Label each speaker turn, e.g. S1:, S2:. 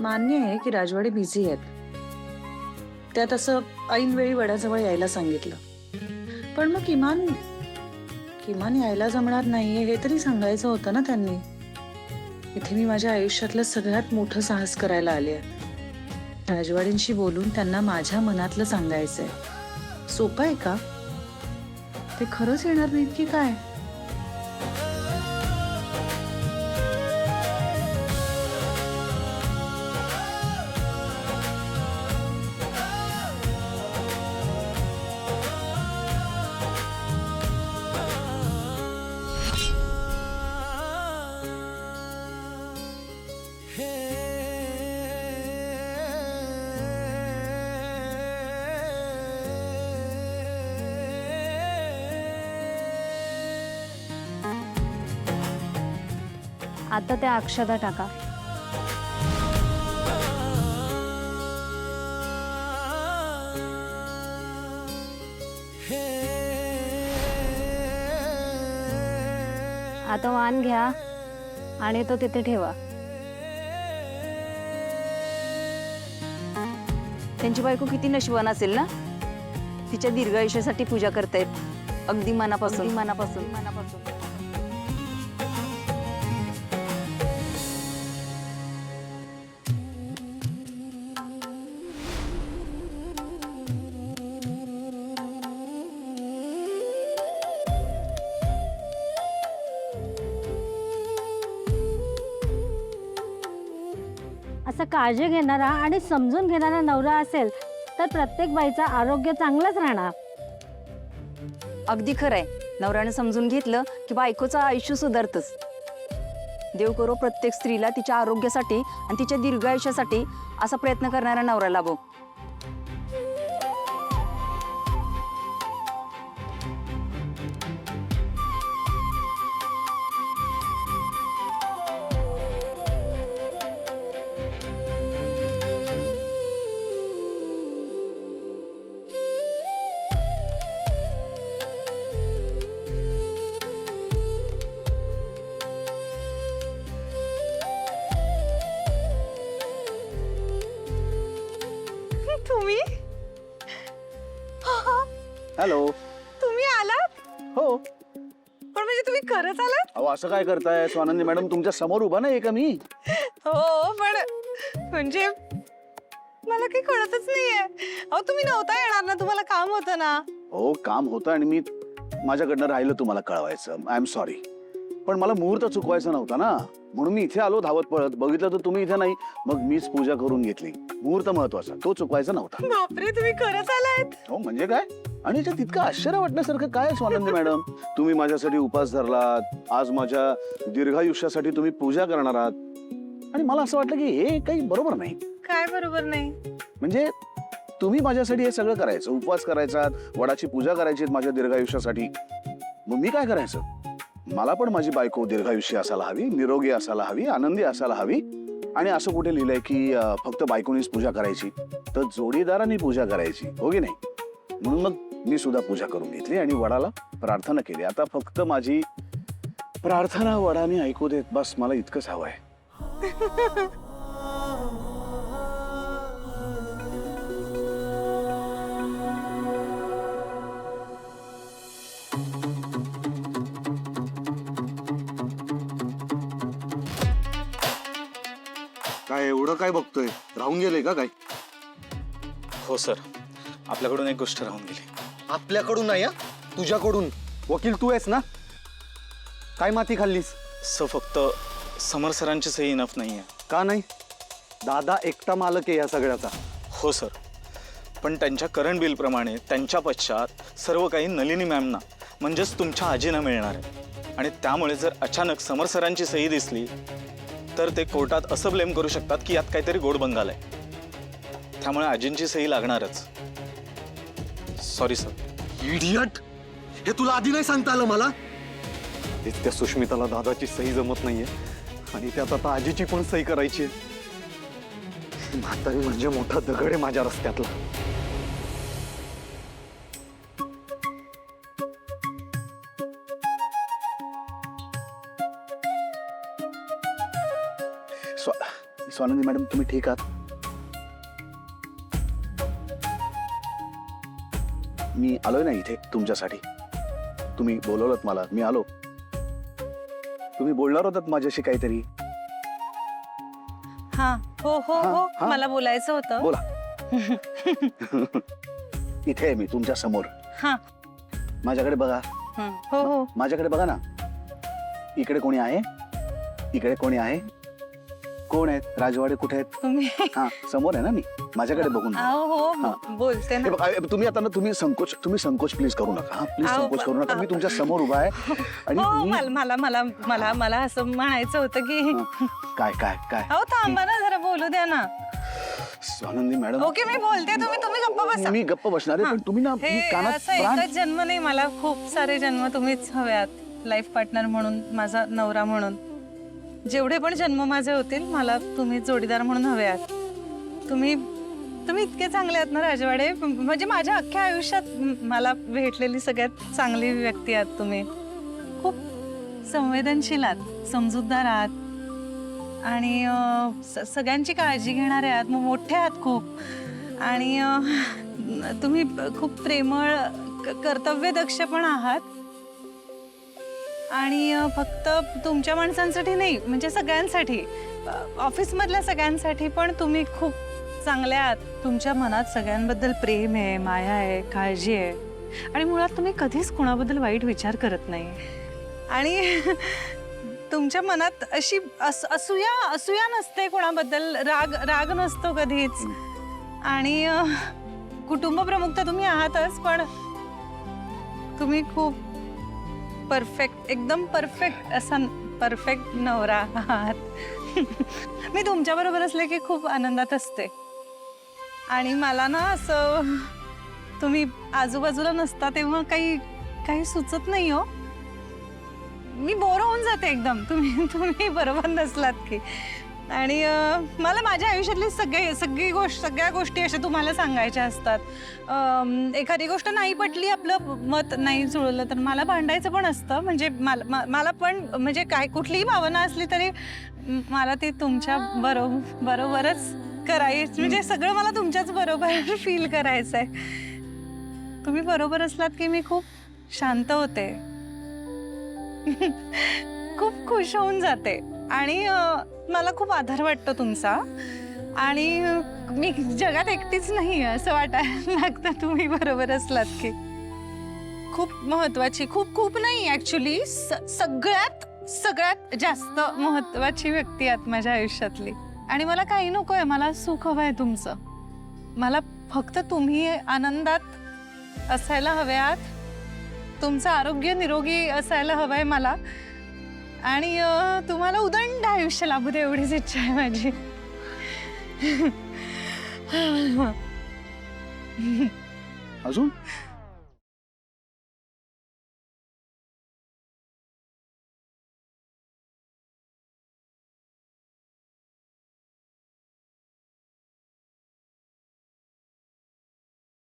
S1: मान्य आहे की राजवाडे बिझी आहेत, त्यात असं ऐन वेळी वडाजवळ यायला सांगितलं, पण मग किमान किमान यायला जमणार नाहीये हे तरी सांगायचं होतं ना त्यांनी. इथे मी माझ्या आयुष्यातलं सगळ्यात मोठं साहस करायला आले. राजवाडींशी बोलून त्यांना माझ्या मनातलं सांगायचंय. सोपं आहे का? ते खरंच येणार नाहीत की काय?
S2: आता त्या अक्षता टाका. आता वाण घ्या आणि तो तिथे ठेवा.
S3: त्यांची बायको किती नशिबान असेल ना, तिच्या दीर्घायुष्यासाठी पूजा करतायत. अगदी मनापासून मनापासून मनापासून.
S2: असं काळजी घेणारा आणि समजून घेणारा नवरा असेल तर प्रत्येक बाईचं आरोग्य चांगलंच राहणार.
S3: अगदी खरंय. नवऱ्याने समजून घेतलं की बायकोचं आयुष्य सुधारतच. देव करो प्रत्येक स्त्रीला तिच्या आरोग्यासाठी आणि तिच्या दीर्घायुष्यासाठी असा प्रयत्न करणारा नवरा लाभो.
S4: तुम्ही
S5: हॅलो.
S4: तुम्ही आलात?
S5: हो.
S4: पण म्हणजे तुम्ही खरंच आलात?
S5: अहो असं काय करताय स्वानंदी मॅडम, तुमच्या समोर उभा नाही का मी?
S4: हो पण म्हणजे मला काही कळतच नाहीये. अहो तुम्ही नव्हता येणार ना, तुम्हाला काम होतं ना.
S5: हो काम होतं आणि मी माझ्याकडनं राहिलं तुम्हाला कळवायचं. I am sorry. पण मला मुहूर्त चुकवायचा नव्हता ना, म्हणून मी इथे आलो धावत पळत. बघितलं तर तुम्ही इथे नाही, मग मीच पूजा करून घेतली. मुहूर्त महत्वाचा, तो चुकवायचा नव्हता.
S4: बापरे, तुम्ही खरंच आलात?
S5: हो म्हणजे काय, आणि याच्यात तितकं आश्चर्य वाटण्यासारखं काय आहे स्वानंदी मॅडम? तुम्ही माझ्यासाठी उपास धरलात, आज माझ्या दीर्घायुष्यासाठी तुम्ही पूजा करणार आहात, आणि मला असं वाटलं की हे काही बरोबर नाही.
S4: काय बरोबर नाही?
S5: म्हणजे तुम्ही माझ्यासाठी हे सगळं करायचं, उपवास करायचा, वडाची पूजा करायची माझ्या दीर्घायुष्यासाठी, मग मी काय करायचं? मला पण माझी बायको दीर्घायुष्य असायला हवी, निरोगी असायला हवी, आनंदी असायला हवी. आणि असं कुठे लिहिलंय की फक्त बायकोनीच पूजा करायची? तर जोडीदारांनी पूजा करायची, हो की नाही? म्हणून मग मी सुद्धा पूजा करून घेतली आणि वडाला प्रार्थना केली. आता फक्त माझी प्रार्थना वडाने ऐकू देत, बस मला इतकंच हवंय.
S6: काय एवढं काय बघतोय? राहून गेले का काय?
S7: हो सर, आपल्याकडून एक गोष्ट राहून गेली.
S6: आपल्याकडून नाही, तुझ्याकडून. वकील तू आहेस ना? काय माती खाल्लीस?
S7: सर फक्त समर सरांची सही इनफ नाही आहे.
S6: का नाही? दादा एकटा मालक आहे या सगळ्याचा.
S7: हो सर, पण त्यांच्या करंट बिलप्रमाणे त्यांच्या पश्चात सर्व काही नलिनी मॅमना म्हणजेच तुमच्या आजीना मिळणार आहे. आणि त्यामुळे जर अचानक समर सरांची सही दिसली तर ते कोर्टात असं ब्लेम करू शकतात की यात काहीतरी गोड बंगाल आहे. त्यामुळे आजींची सही लागणारच. Sorry sir.
S6: इडियट, हे तुला आधी नाही सांगता आलं मला? त्या सुष्मिताला दादाची सही जमत नाहीये आणि त्यात आता आजीची पण सही करायची आहे. म्हातारी म्हणजे मोठा दगड आहे माझ्या रस्त्यातला.
S5: स्वानंदी मॅडम तुम्ही ठीक आहात? मी आलोय ना इथे तुमच्यासाठी. तुम्ही बोलवलत मला, मी आलो. तुम्ही बोलणार होतात माझ्याशी काहीतरी.
S4: हा हो हो
S5: हा,
S4: हो
S5: हा.
S4: मला बोलायचं होतं.
S5: बोला. इथे आहे मी तुमच्या समोर.
S4: हा.
S5: माझ्याकडे बघा.
S4: हो हो
S5: माझ्याकडे बघा ना. इकडे कोणी आहे? इकडे कोणी आहे? कोण आहेत? राजवाडे कुठे आहेत?
S4: तुम्ही
S5: हा समोर आहे ना मी. माझ्याकडे बघून बोला.
S4: हो
S5: हा.
S4: बोलते
S5: हे
S4: ना.
S5: बघा, तुम्ही आता ना तुम्ही संकोच प्लीज करू नका. हा प्लीज
S4: अहो,
S5: संकोच करू नका. मी तुमच्या समोर उभा आहे आणि
S4: हो
S5: मी-
S4: मला मला मला मला मला असं म्हणायचं होतं की
S5: काय काय काय
S4: अहो थांबा ना जरा बोलू द्या ना.
S5: स्वानंदी मॅडम
S4: ओके मी बोलते तुम्ही गप्प बसा.
S5: मी गप्प बसणार आहे पण तुम्ही ना
S4: हे
S5: मी कानात
S4: असं
S5: प्राण
S4: एकच जन्म नाही, मला खूप सारे जन्म तुम्हीच हव्यात. लाईफ पार्टनर म्हणून, माझा नवरा म्हणून. जेवढे पण जन्म माझे होतील मला तुम्ही जोडीदार म्हणून हव्यात. तुम्ही इतके चांगले आहात ना राजवाडे. म्हणजे माझ्या अख्ख्या आयुष्यात मला भेटलेली सगळ्यात चांगली व्यक्ती आहात तुम्ही. खूप संवेदनशील आहात, समजूतदार आहात आणि सगळ्यांची काळजी घेणारे आहात. मोठे आहात खूप. आणि तुम्ही खूप प्रेमळ, कर्तव्यदक्ष पण आहात. आणि फक्त तुमच्या माणसांसाठी नाही, म्हणजे सगळ्यांसाठी, ऑफिसमधल्या सगळ्यांसाठी पण तुम्ही खूप चांगले आहात. तुमच्या मनात सगळ्यांबद्दल प्रेम आहे, माया आहे, काळजी आहे आणि मुळात तुम्ही कधीच कोणाबद्दल वाईट विचार करत नाही. आणि तुमच्या मनात अशी असूया नसते कोणाबद्दल, राग नसतो कधीच. आणि कुटुंब प्रमुख तर तुम्ही आहातच, पण तुम्ही खूप परफेक्ट, एकदम परफेक्ट असा परफेक्ट नवरा आहात. मी तुमच्या बरोबर असले की खूप आनंदात असते. आणि मला ना असं तुम्ही आजूबाजूला नसता तेव्हा काही सुचत नाही हो. मी बोर होऊन जाते एकदम तुम्ही बरोबर नसलात की. आणि मला माझ्या आयुष्यातली सगळ्या गोष्टी अशा तुम्हाला सांगायच्या असतात. एखादी गोष्ट नाही पटली, आपलं मत नाही जुळलं तर मला भांडायचं पण असतं. म्हणजे मला पण म्हणजे कुठलीही भावना असली तरी मला ती तुमच्या बरोबरच करायची. म्हणजे सगळं मला तुमच्याच बरोबर फील करायचं आहे. तुम्ही बरोबर असलात की मी खूप शांत होते, खूप खुश होऊन जाते आणि मला खूप आधार वाटतो तुमचा. आणि मी जगात एकटीच नाही असं वाटायला लागतं तुम्ही बरोबर असलात की. खूप महत्वाची, खूप नाही ऍक्च्युली, सगळ्यात जास्त महत्वाची व्यक्ती आहात माझ्या आयुष्यातली. आणि मला काही नकोय, मला सुख हवंय तुमचं. मला फक्त तुम्ही आनंदात असायला हवे आहात. तुमचं आरोग्य निरोगी असायला हवंय मला. आणि तुम्हाला उदंड आयुष्य लाभू दे एवढीच इच्छा आहे माझी.
S5: अजून